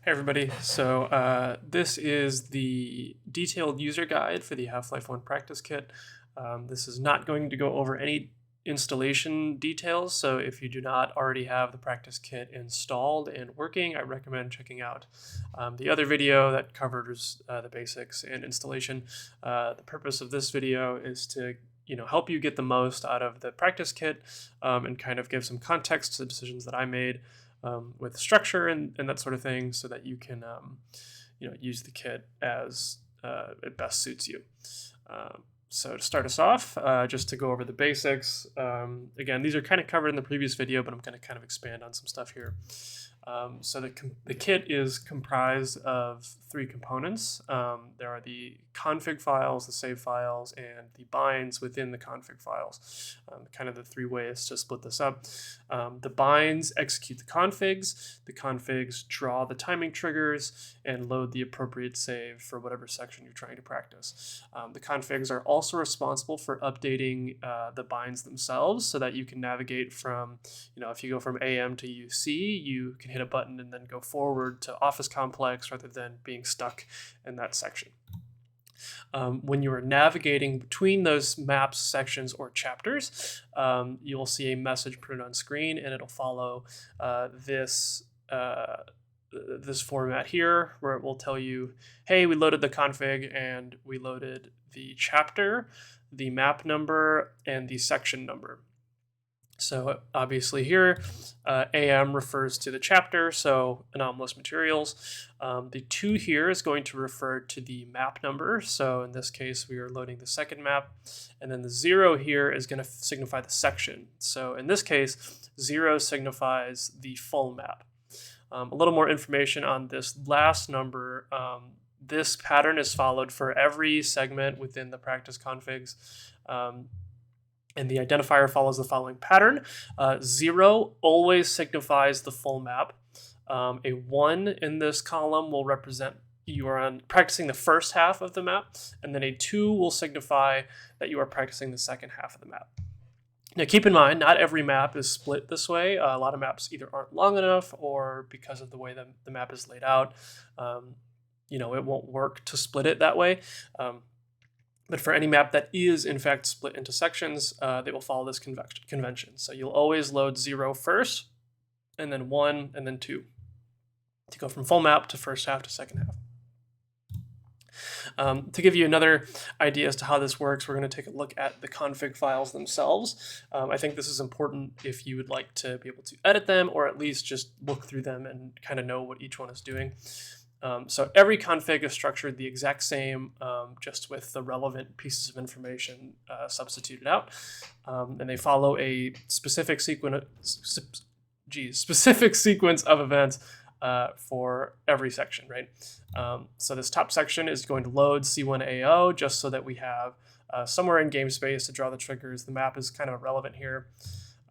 Hey everybody, so this is the detailed user guide for the Half-Life 1 practice kit. This is not going to go over any installation details, so if you do not already have the practice kit installed and working, I recommend checking out the other video that covers the basics and installation. The purpose of this video is to help you get the most out of the practice kit and kind of give some context to the decisions that I made with structure and that sort of thing, so that you can use the kit as it best suits you. So to start us off, just to go over the basics, again, these are kind of covered in the previous video, but I'm going to kind of expand on some stuff here. So the kit is comprised of three components. There are the config files, the save files, and the binds within the config files. Kind of the three ways to split this up. The binds execute the configs draw the timing triggers, and load the appropriate save for whatever section you're trying to practice. The configs are also responsible for updating the binds themselves, so that you can navigate from, if you go from AM to UC, you can hit a button and then go forward to Office Complex rather than being stuck in that section. When you are navigating between those maps, sections, or chapters, you will see a message printed on screen, and it'll follow this format here, where it will tell you, hey, we loaded the config and we loaded the chapter, the map number, and the section number. So obviously here, AM refers to the chapter, so anomalous materials. The 2 here is going to refer to the map number. So in this case, we are loading the second map. And then the 0 here is going to signify the section. So in this case, 0 signifies the full map. A little more information on this last number. This pattern is followed for every segment within the practice configs. And the identifier follows the following pattern. 0 always signifies the full map. A 1 in this column will represent you are practicing the first half of the map, and then a 2 will signify that you are practicing the second half of the map. Now keep in mind, not every map is split this way. A lot of maps either aren't long enough, or because of the way the map is laid out, it won't work to split it that way. But for any map that is in fact split into sections, they will follow this convention. So you'll always load 0 first, and then 1, and then 2, to go from full map to first half to second half. To give you another idea as to how this works, we're going to take a look at the config files themselves. I think this is important if you would like to be able to edit them, or at least just look through them and kind of know what each one is doing. So every config is structured the exact same, just with the relevant pieces of information substituted out. And they follow a specific sequence of events for every section, right? So this top section is going to load C1AO just so that we have somewhere in game space to draw the triggers. The map is kind of irrelevant here.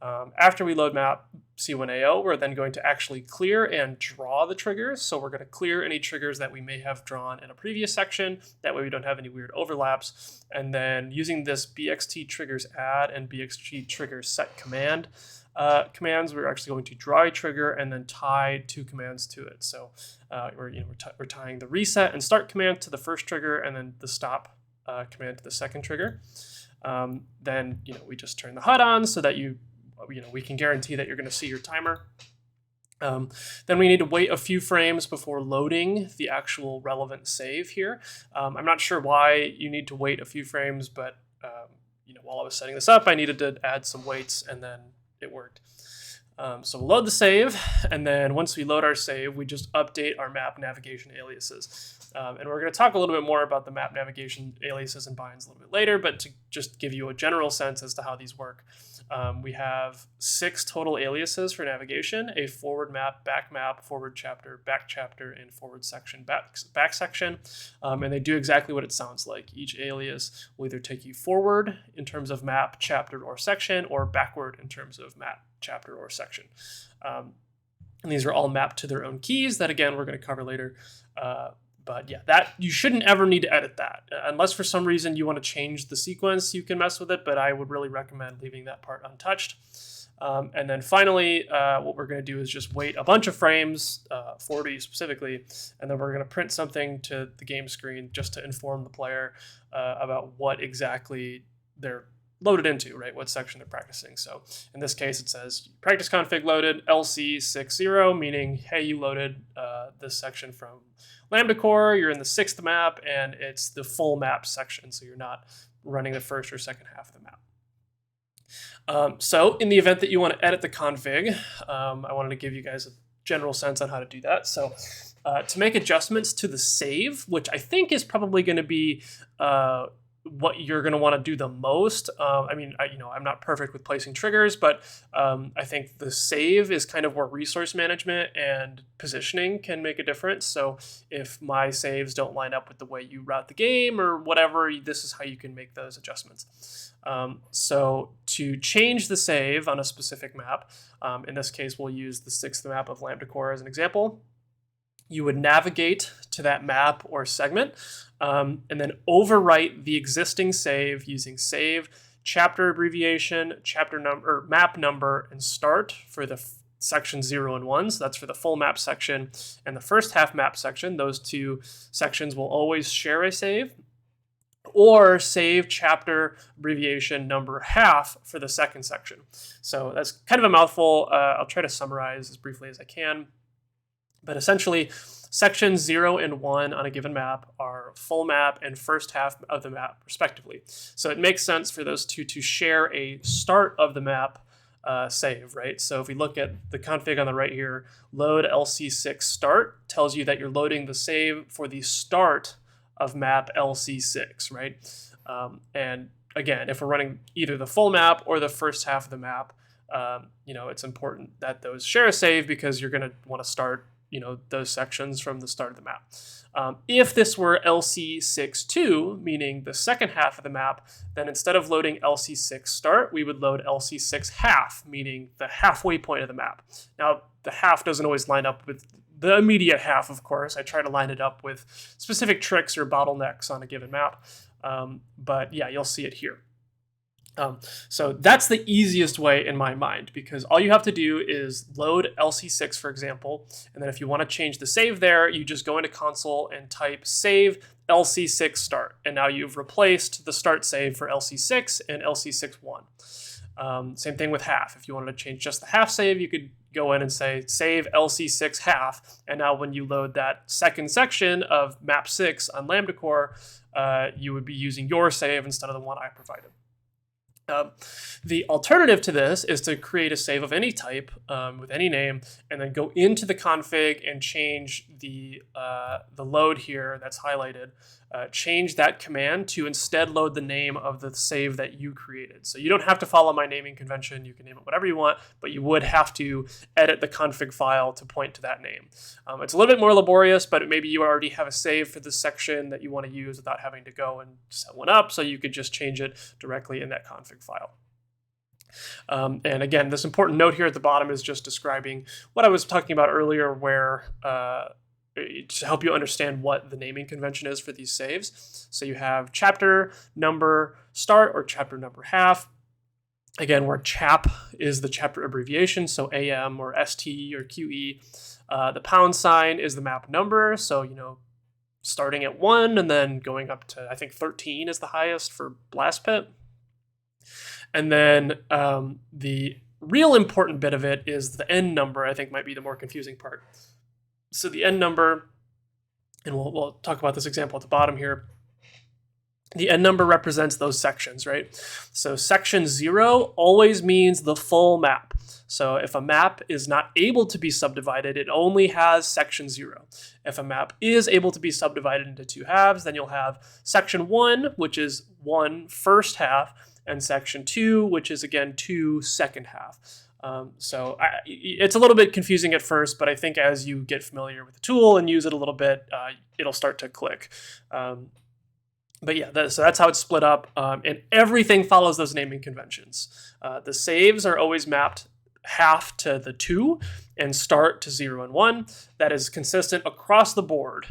After we load map C1AO, we're then going to actually clear and draw the triggers. So we're going to clear any triggers that we may have drawn in a previous section. That way we don't have any weird overlaps. And then using this BXT triggers add and BXT triggers set commands, we're actually going to draw a trigger and then tie 2 commands to it. So we're tying the reset and start command to the first trigger, and then the stop command to the second trigger. Then we just turn the HUD on so that we can guarantee that you're going to see your timer. Then we need to wait a few frames before loading the actual relevant save here. I'm not sure why you need to wait a few frames, but while I was setting this up, I needed to add some waits, and then it worked. So we'll load the save, and then once we load our save, we just update our map navigation aliases. And we're going to talk a little bit more about the map navigation aliases and binds a little bit later, but to just give you a general sense as to how these work. We have 6 total aliases for navigation: a forward map, back map, forward chapter, back chapter, and forward section, back section. And they do exactly what it sounds like. Each alias will either take you forward in terms of map, chapter, or section, or backward in terms of map, chapter, or section. And these are all mapped to their own keys that, again, we're going to cover later. But yeah, that you shouldn't ever need to edit that. Unless for some reason you want to change the sequence, you can mess with it, but I would really recommend leaving that part untouched. And then finally, what we're going to do is just wait a bunch of frames, 40 specifically, and then we're going to print something to the game screen just to inform the player about what exactly they're loaded into, right? What section they're practicing. So in this case, it says practice config loaded LC60, meaning, hey, you loaded this section from Lambda core, you're in the 6th map, and it's the full map section, so you're not running the first or second half of the map. So in the event that you want to edit the config, I wanted to give you guys a general sense on how to do that. So to make adjustments to the save, which I think is probably going to be what you're going to want to do the most. I mean, I'm not perfect with placing triggers, but I think the save is kind of where resource management and positioning can make a difference. So if my saves don't line up with the way you route the game or whatever, this is how you can make those adjustments. So to change the save on a specific map, in this case, we'll use the 6th map of Lambda core as an example. You would navigate to that map or segment, and then overwrite the existing save using save, chapter abbreviation, chapter number, or map number, and start for the section 0 and 1. So that's for the full map section and the first half map section. Those two sections will always share a save. Or save chapter abbreviation number half for the second section. So that's kind of a mouthful. I'll try to summarize as briefly as I can. But essentially, sections 0 and 1 on a given map are full map and first half of the map, respectively. So it makes sense for those two to share a start of the map save, right? So if we look at the config on the right here, load LC6 start tells you that you're loading the save for the start of map LC6, right? And again, if we're running either the full map or the first half of the map, it's important that those share a save because you're going to want to start those sections from the start of the map. If this were LC6.2, meaning the second half of the map, then instead of loading LC6 start, we would load LC6 half, meaning the halfway point of the map. Now, the half doesn't always line up with the immediate half, of course. I try to line it up with specific tricks or bottlenecks on a given map. But yeah, you'll see it here. So that's the easiest way in my mind, because all you have to do is load LC6, for example, and then if you want to change the save there, you just go into console and type save LC6 start, and now you've replaced the start save for LC6 and LC6.1. Same thing with half. If you wanted to change just the half save, you could go in and say save LC6 half, and now when you load that second section of map 6 on Lambda core, you would be using your save instead of the one I provided. The alternative to this is to create a save of any type with any name, and then go into the config and change the load here that's highlighted. Change that command to instead load the name of the save that you created. So you don't have to follow my naming convention. You can name it whatever you want, but you would have to edit the config file to point to that name. It's a little bit more laborious, but maybe you already have a save for this section that you want to use without having to go and set one up, so you could just change it directly in that config file. And again, this important note here at the bottom is just describing what I was talking about earlier, where to help you understand what the naming convention is for these saves. So you have chapter number start or chapter number half. Again, where chap is the chapter abbreviation, so AM or ST or QE. The pound sign is the map number, so starting at 1 and then going up to, I think 13 is the highest for Blast Pit. And then the real important bit of it is the end number, I think might be the more confusing part. So the end number, and we'll talk about this example at the bottom here. The end number represents those sections, right? So section 0 always means the full map. So if a map is not able to be subdivided, it only has section 0. If a map is able to be subdivided into two halves, then you'll have section 1, which is 1 first half, and section 2, which is again 2 second half. It's a little bit confusing at first, but I think as you get familiar with the tool and use it a little bit, it'll start to click. But yeah, so that's how it's split up, and everything follows those naming conventions. The saves are always mapped half to the 2 and start to 0 and 1. That is consistent across the board.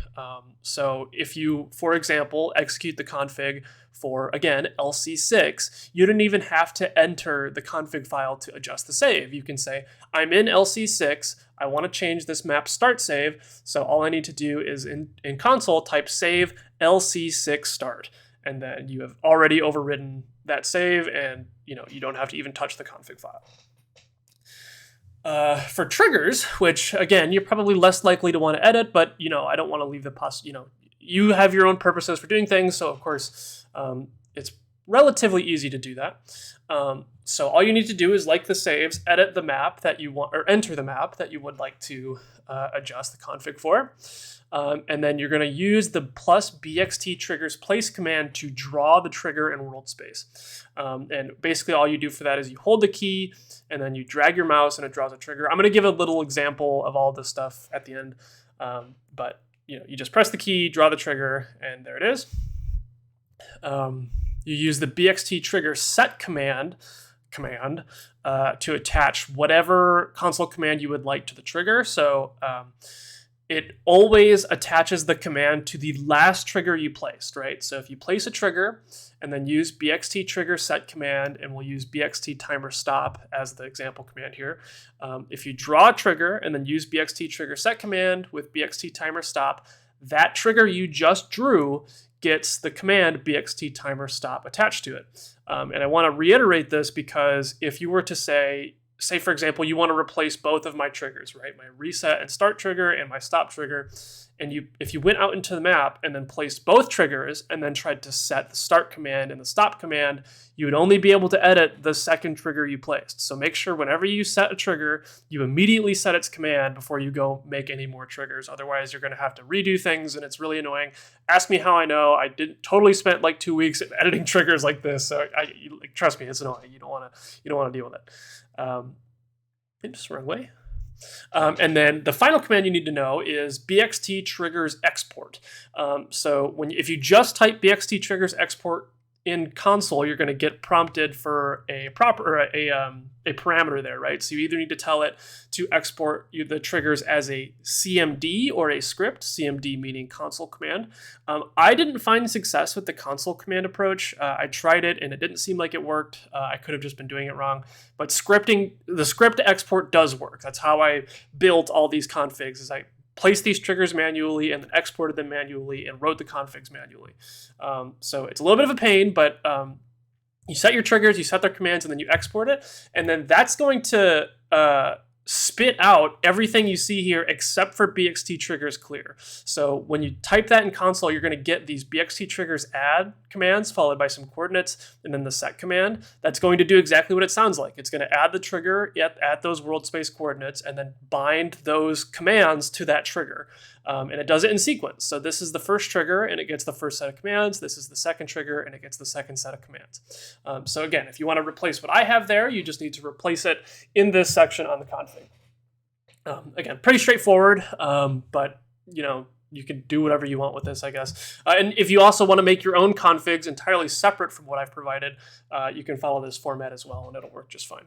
So if you, for example, execute the config for, again, LC6, you don't even have to enter the config file to adjust the save. You can say, I'm in LC6, I want to change this map start save, so all I need to do is in console type save LC6 start, and then you have already overridden that save, and you don't have to even touch the config file. For triggers, which again you're probably less likely to want to edit, but I don't want to leave the you have your own purposes for doing things, so of course it's relatively easy to do that. So all you need to do is, like the saves, edit the map that you want, or enter the map that you would like to adjust the config for. And then you're going to use the +bxt triggers place command to draw the trigger in world space. And basically all you do for that is you hold the key and then you drag your mouse and it draws a trigger. I'm going to give a little example of all this stuff at the end. But you just press the key, draw the trigger, and there it is. You use the bxt trigger set command to attach whatever console command you would like to the trigger. So it always attaches the command to the last trigger you placed, right? So if you place a trigger and then use bxt trigger set command, and we'll use bxt timer stop as the example command here. If you draw a trigger and then use bxt trigger set command with bxt timer stop, that trigger you just drew gets the command bxt timer stop attached to it. And I want to reiterate this because if you were to say for example, you want to replace both of my triggers, right? My reset and start trigger and my stop trigger. And if you went out into the map and then placed both triggers and then tried to set the start command and the stop command, you would only be able to edit the second trigger you placed. So make sure whenever you set a trigger, you immediately set its command before you go make any more triggers. Otherwise, you're going to have to redo things and it's really annoying. Ask me how I know. I totally spent like 2 weeks editing triggers like this. So trust me, it's annoying. You don't want to deal with it. Oops, wrong way. And then the final command you need to know is bxt triggers export. So if you just type bxt triggers export in console, you're going to get prompted for a parameter there, right? So you either need to tell it to export the triggers as a CMD or a script, CMD meaning console command. I didn't find success with the console command approach. I tried it and it didn't seem like it worked. I could have just been doing it wrong. But the script export does work. That's how I built all these configs, is I placed these triggers manually and then exported them manually and wrote the configs manually. So it's a little bit of a pain, but you set your triggers, you set their commands, and then you export it. And then that's going to spit out everything you see here except for bxt triggers clear. So when you type that in console, you're going to get these bxt triggers add commands followed by some coordinates and then the set command. That's going to do exactly what it sounds like. It's going to add the trigger at those world space coordinates and then bind those commands to that trigger. And it does it in sequence. So this is the first trigger and it gets the first set of commands. This is the second trigger and it gets the second set of commands. So again, if you want to replace what I have there, you just need to replace it in this section on the config. Again, pretty straightforward, but you can do whatever you want with this, I guess. And if you also want to make your own configs entirely separate from what I've provided, you can follow this format as well and it'll work just fine.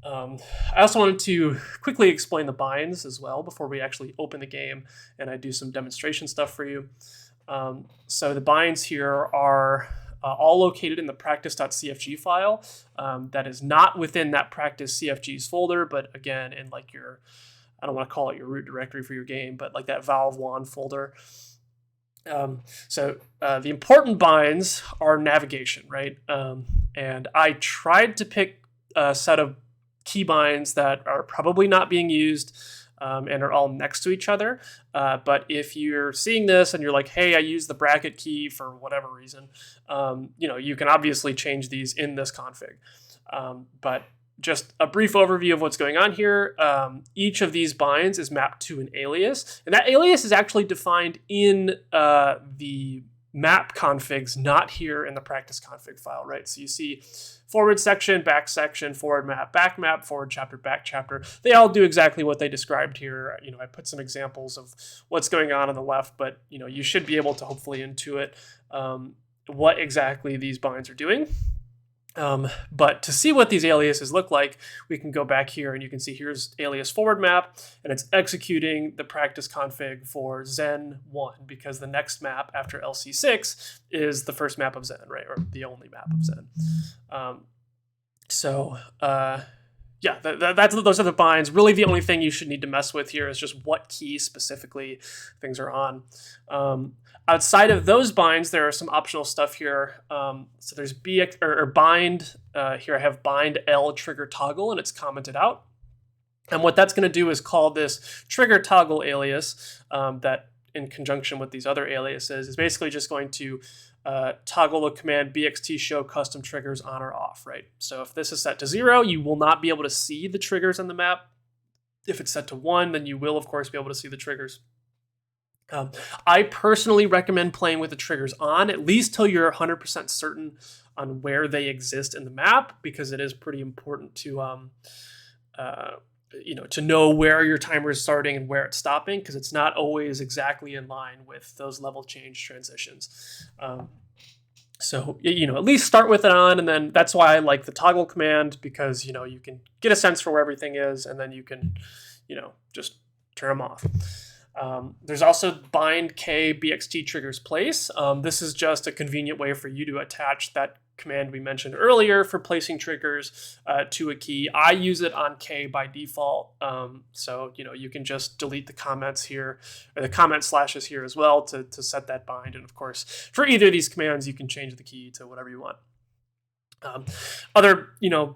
I also wanted to quickly explain the binds as well before we actually open the game and I do some demonstration stuff for you. So the binds here are all located in the practice.cfg file that is not within that practice CFGs folder, but again in like I don't want to call it your root directory for your game, but like that Valve WAN folder. So the important binds are navigation, right? And I tried to pick a set of keybinds that are probably not being used and are all next to each other. But if you're seeing this and you're like, hey, I use the bracket key for whatever reason, you can obviously change these in this config. But just a brief overview of what's going on here. Each of these binds is mapped to an alias, and that alias is actually defined in the map configs, not here in the practice config file, right? So you see forward section, back section, forward map, back map, forward chapter, back chapter. They all do exactly what they described here. I put some examples of what's going on the left, but you should be able to hopefully intuit what exactly these binds are doing. But to see what these aliases look like, we can go back here and you can see here's alias forward map, and it's executing the practice config for Zen 1 because the next map after LC6 is the first map of Zen, right? Or the only map of Zen. Yeah, those are the binds. Really, the only thing you should need to mess with here is just what key specifically things are on. Outside of those binds, there are some optional stuff here. So there's BX or bind. Here I have bind L trigger toggle, and it's commented out. And what that's going to do is call this trigger toggle alias that, in conjunction with these other aliases, is basically just going to toggle the command bxt show custom triggers on or off, right? So if this is set to 0, you will not be able to see the triggers on the map. If it's set to 1, then you will, of course, be able to see the triggers. I personally recommend playing with the triggers on, at least till you're 100% certain on where they exist in the map, because it is pretty important to to know where your timer is starting and where it's stopping, because it's not always exactly in line with those level change transitions. So, at least start with it on, and then that's why I like the toggle command, because, you can get a sense for where everything is, and then you can, just turn them off. There's also bind K BXT triggers place. This is just a convenient way for you to attach that command we mentioned earlier for placing triggers to a key. I use it on K by default. So, you can just delete the comments here, or the comment slashes here as well to set that bind. And of course, for either of these commands, you can change the key to whatever you want. Other,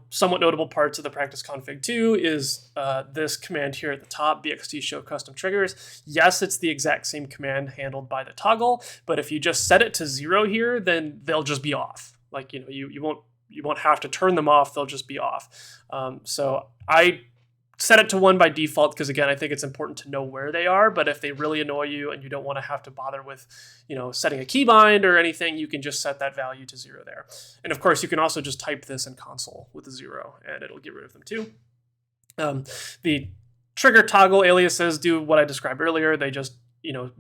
somewhat notable parts of the practice config too is this command here at the top, bxt show custom triggers. Yes, it's the exact same command handled by the toggle, but if you just set it to 0 here, then they'll just be off. Like, you won't have to turn them off; they'll just be off. So I set it to 1 by default because, again, I think it's important to know where they are. But if they really annoy you and you don't want to have to bother with, setting a keybind or anything, you can just set that value to 0 there. And of course, you can also just type this in console with a 0, and it'll get rid of them too. The trigger toggle aliases do what I described earlier. They just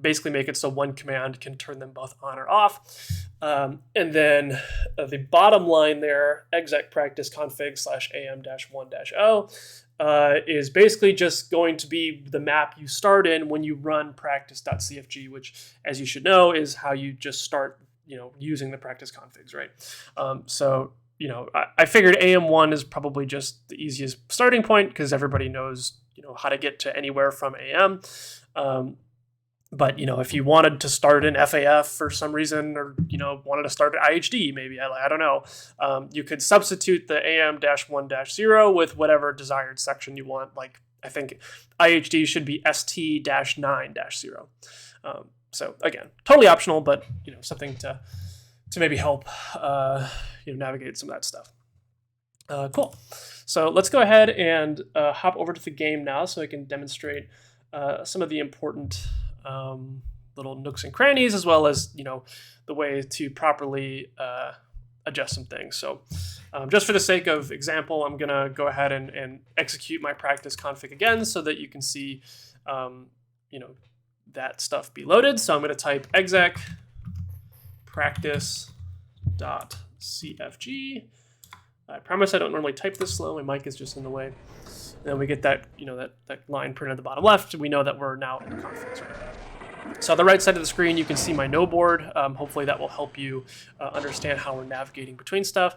basically make it so one command can turn them both on or off. And then the bottom line there, exec practice config /am-1-0, is basically just going to be the map you start in when you run practice.cfg, which, as you should know, is how you just start, using the practice configs, right? So I figured AM1 is probably just the easiest starting point because everybody knows, how to get to anywhere from AM. But, if you wanted to start in FAF for some reason, or, wanted to start at IHD, maybe, I don't know, you could substitute the AM-1-0 with whatever desired section you want. Like, I think IHD should be ST-9-0. So, again, totally optional, but, something to maybe help, navigate some of that stuff. Cool. So let's go ahead and hop over to the game now so I can demonstrate some of the important little nooks and crannies, as well as the way to properly adjust some things. So just for the sake of example, I'm gonna go ahead and execute my practice config again so that you can see that stuff be loaded. So I'm gonna type exec practice.cfg. I promise I don't normally type this slow. My mic is just in the way. And then we get that, that line printed at the bottom left. We know that we're now in the conference, right? So on the right side of the screen, you can see my no board. Hopefully that will help you understand how we're navigating between stuff.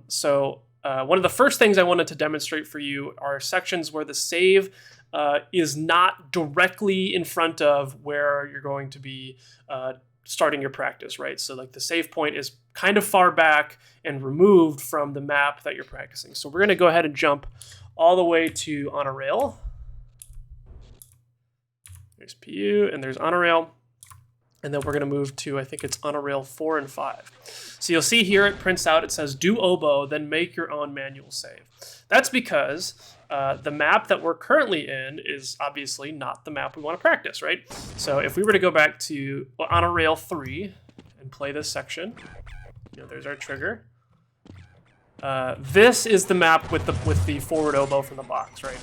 So one of the first things I wanted to demonstrate for you are sections where the save is not directly in front of where you're going to be starting your practice, right? So like the save point is kind of far back and removed from the map that you're practicing. So we're going to go ahead and jump all the way to on a rail. There's PU and on a rail. And then we're going to move to, I think it's on a rail 4 and 5. So you'll see here it prints out, it says do oboe, then make your own manual save. That's because the map that we're currently in is obviously not the map we want to practice, right? So if we were to go back to on a rail 3 and play this section, there's our trigger. This is the map with the forward oboe from the box, right?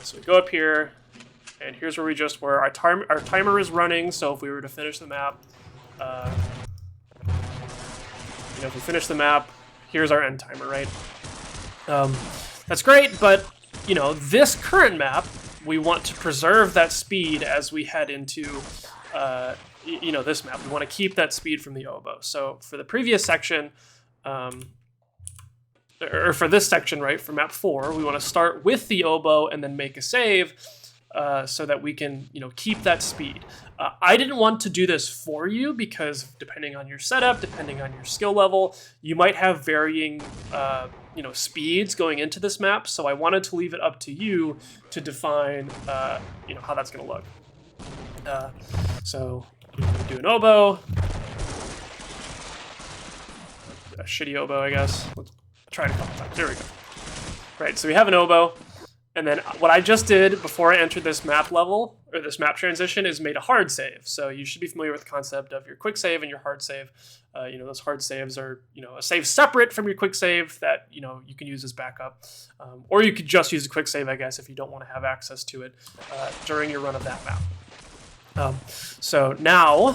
So we go up here, and here's where we just were. Our timer is running, so if we were to finish the map, if we finish the map, here's our end timer, right? That's great, but you know, this current map, we want to preserve that speed as we head into, you know, this map. We want to keep that speed from the oboe. So for the previous section, or for this section, right, for map 4, we want to start with the oboe and then make a save so that we can, you know, keep that speed. I didn't want to do this for you because depending on your setup, depending on your skill level, you might have varying, you know, speeds going into this map. So I wanted to leave it up to you to define, you know, how that's going to look. So I'm going to do an oboe, a shitty oboe, I guess. Let's try it a couple times. There we go. Right, so we have an oboe. And then what I just did before I entered this map level, or this map transition, is made a hard save. So you should be familiar with the concept of your quick save and your hard save. You know, those hard saves are, you know, a save separate from your quick save that, you know, you can use as backup. Or you could just use a quick save, I guess, if you don't want to have access to it during your run of that map. So now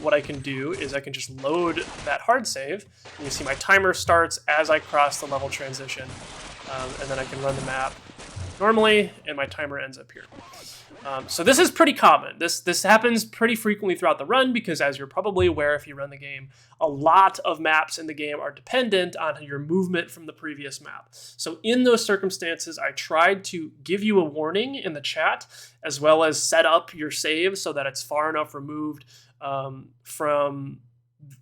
what I can do is I can just load that hard save. And you see my timer starts as I cross the level transition. And then I can run the map normally, and my timer ends up here. So this is pretty common. This happens pretty frequently throughout the run because, as you're probably aware if you run the game, a lot of maps in the game are dependent on your movement from the previous map. So in those circumstances, I tried to give you a warning in the chat, as well as set up your save so that it's far enough removed from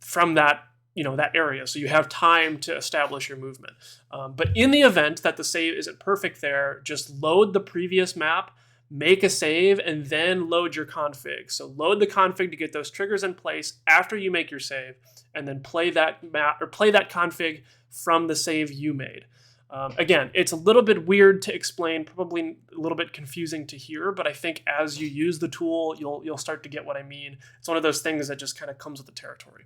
that, you know, that area, so you have time to establish your movement. But in the event that the save isn't perfect there, just load the previous map, make a save, and then load your config. So load the config to get those triggers in place after you make your save, and then play that map or play that config from the save you made. Again, it's a little bit weird to explain, probably a little bit confusing to hear, but I think as you use the tool, you'll start to get what I mean. It's one of those things that just kind of comes with the territory.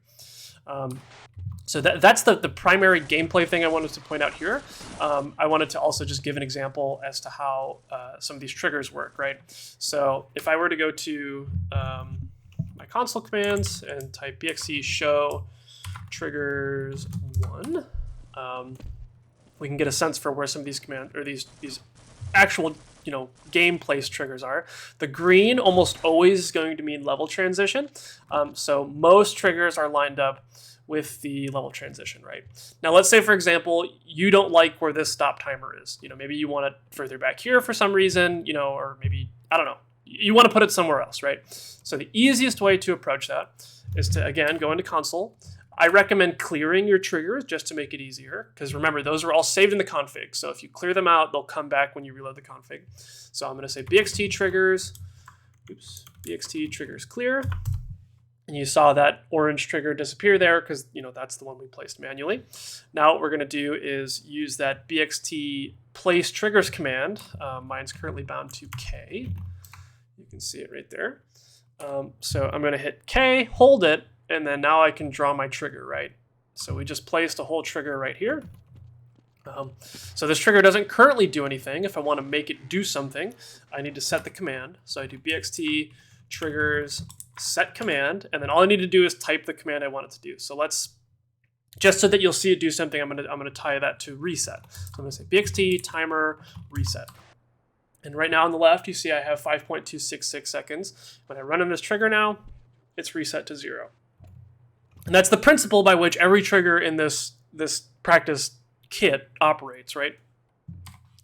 So that's the primary gameplay thing I wanted to point out here. I wanted to also just give an example as to how some of these triggers work, right? So if I were to go to my console commands and type bxt show triggers 1, we can get a sense for where some of these command or these actual, you know, game place triggers are. The green almost always is going to mean level transition. So most triggers are lined up with the level transition, right? Now, let's say, for example, you don't like where this stop timer is. You know, maybe you want it further back here for some reason, you know, or maybe, I don't know, you want to put it somewhere else, right? So the easiest way to approach that is to, again, go into console. I recommend clearing your triggers just to make it easier, because remember, those are all saved in the config. So if you clear them out, they'll come back when you reload the config. So I'm going to say bxt triggers, bxt triggers clear. And you saw that orange trigger disappear there because, you know, that's the one we placed manually. Now what we're going to do is use that bxt place triggers command. Mine's currently bound to K. You can see it right there. So I'm going to hit K, hold it, and then now I can draw my trigger, right? So we just placed a whole trigger right here. So this trigger doesn't currently do anything. If I want to make it do something, I need to set the command. So I do bxt triggers set command, and then all I need to do is type the command I want it to do. So let's, just so that you'll see it do something, I'm gonna tie that to reset. So I'm gonna say bxt timer reset. And right now on the left, you see I have 5.266 seconds. When I run in this trigger now, it's reset to 0. And that's the principle by which every trigger in this practice kit operates, right?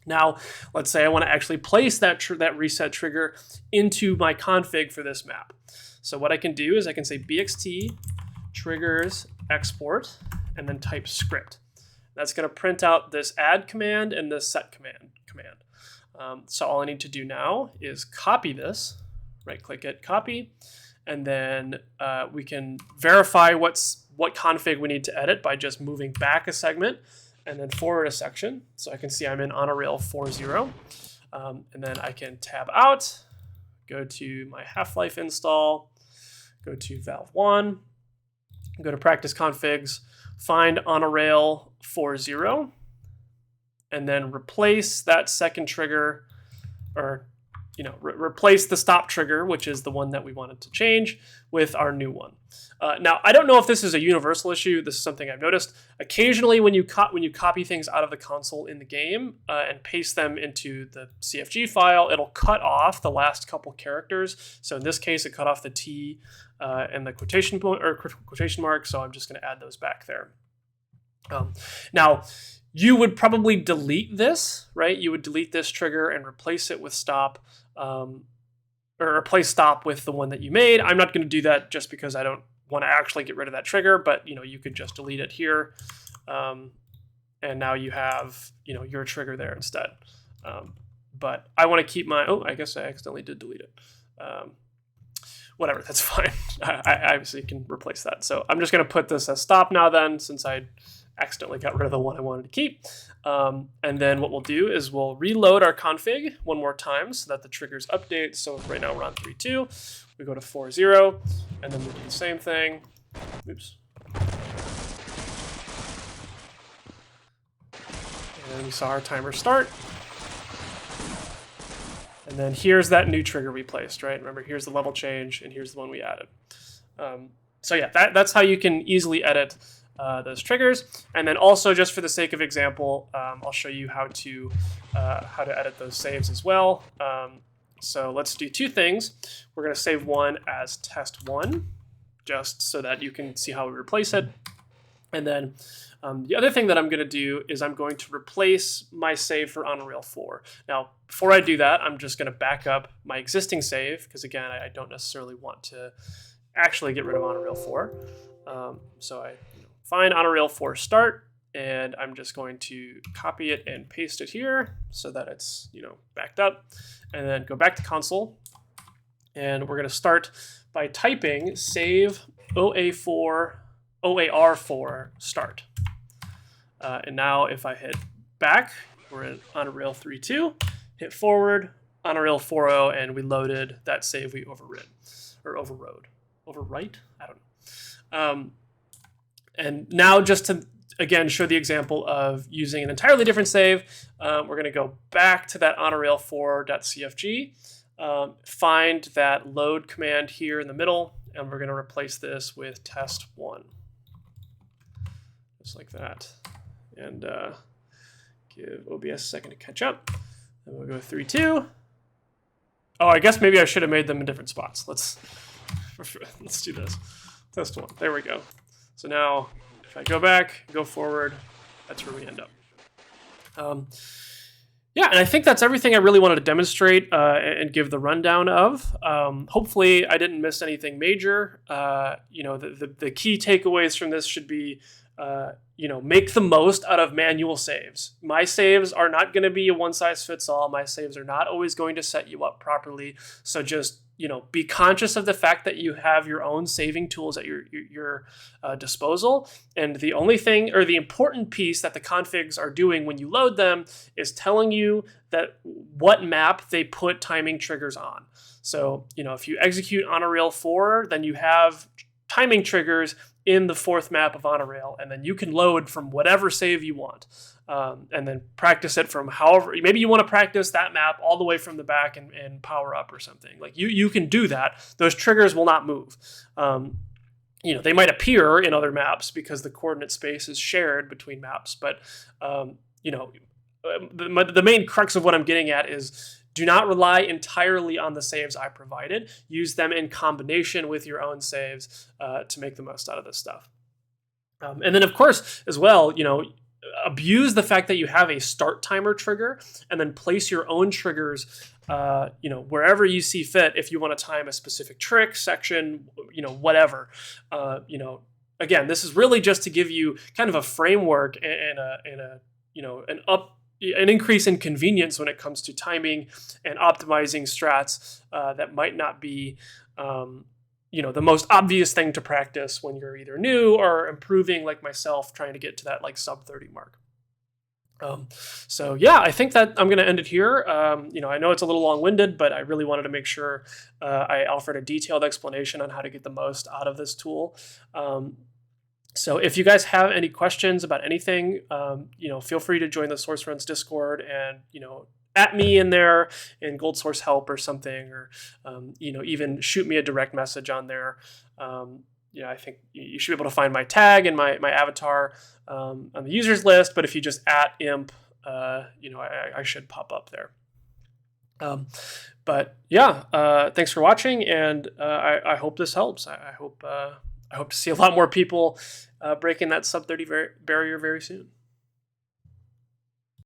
Now, let's say I want to actually place that reset trigger into my config for this map. So what I can do is I can say bxt triggers export and then type script. That's going to print out this add command and this set command. So all I need to do now is copy this, right-click it, copy, and then we can verify what config we need to edit by just moving back a segment and then forward a section. So I can see I'm in on a rail 4.0. And then I can tab out, go to my Half-Life install, go to Valve 1, go to practice configs, find on a rail 4.0, and then replace that second trigger, or replace the stop trigger, which is the one that we wanted to change, with our new one. Now, I don't know if this is a universal issue. This is something I've noticed. Occasionally, when you copy things out of the console in the game and paste them into the CFG file, it'll cut off the last couple characters. So in this case, it cut off the T and the quotation mark. So I'm just going to add those back there. Now, you would probably delete this, right? You would delete this trigger and replace it with stop, or replace stop with the one that you made. I'm not going to do that just because I don't want to actually get rid of that trigger, but you could just delete it here, and now you have your trigger there instead. But I want to keep my I guess I accidentally did delete it. Whatever, that's fine. I obviously can replace that. So I'm just going to put this as stop now then, since I accidentally got rid of the one I wanted to keep. And then what we'll do is we'll reload our config one more time so that the triggers update. So right now we're on 3.2. We go to 4.0, and then we do the same thing. Oops. And we saw our timer start. And then here's that new trigger we placed, right? Remember, here's the level change, and here's the one we added. So yeah, that's how you can easily edit those triggers. And then also, just for the sake of example, I'll show you how to edit those saves as well. So let's do two things. We're going to save one as test1, just so that you can see how we replace it. And then the other thing that I'm going to do is I'm going to replace my save for On Rail 4. Now, before I do that, I'm just going to back up my existing save, because again, I don't necessarily want to actually get rid of On Rail 4. So I find On Rail 4 start, and I'm just going to copy it and paste it here so that it's backed up, and then go back to console, and we're going to start by typing save OAR4 start. And now if I hit back, we're on Rail 3.2, hit forward, on Rail 4.0, and we loaded that save we overrode. Overwrite? I don't know. And now just to, again, show the example of using an entirely different save, we're going to go back to that onrail4.cfg, find that load command here in the middle, and we're going to replace this with test1. Just like that. And give OBS a second to catch up. Then we'll go 3.2. Oh, I guess maybe I should have made them in different spots. Let's do this. Test1. There we go. So now, if I go back, go forward, that's where we end up. Yeah, and I think that's everything I really wanted to demonstrate and give the rundown of. Hopefully, I didn't miss anything major. The key takeaways from this should be, make the most out of manual saves. My saves are not going to be a one-size-fits-all. My saves are not always going to set you up properly. So just be conscious of the fact that you have your own saving tools at your disposal. And the only thing, or the important piece that the configs are doing when you load them, is telling you that what map they put timing triggers on. So, if you execute on a rail 4, then you have timing triggers in the fourth map of on a rail, and then you can load from whatever save you want. And then practice it from however, maybe you want to practice that map all the way from the back and power up or something. Like you can do that. Those triggers will not move. They might appear in other maps because the coordinate space is shared between maps. But, the main crux of what I'm getting at is do not rely entirely on the saves I provided. Use them in combination with your own saves to make the most out of this stuff. And then, of course, as well, abuse the fact that you have a start timer trigger, and then place your own triggers, wherever you see fit. If you want to time a specific trick, section, whatever. Again, this is really just to give you kind of a framework and an increase in convenience when it comes to timing and optimizing strats that might not be the most obvious thing to practice when you're either new or improving, like myself, trying to get to that sub 30 mark. So yeah, I think that I'm going to end it here. I know it's a little long-winded, but I really wanted to make sure I offered a detailed explanation on how to get the most out of this tool. So if you guys have any questions about anything, feel free to join the Source Runs Discord and, at me in there in Gold Source Help or something, or even shoot me a direct message on there. I think you should be able to find my tag and my avatar on the users list. But if you just at imp, I should pop up there. But yeah, thanks for watching, and I hope this helps. I hope to see a lot more people breaking that sub 30 barrier very soon.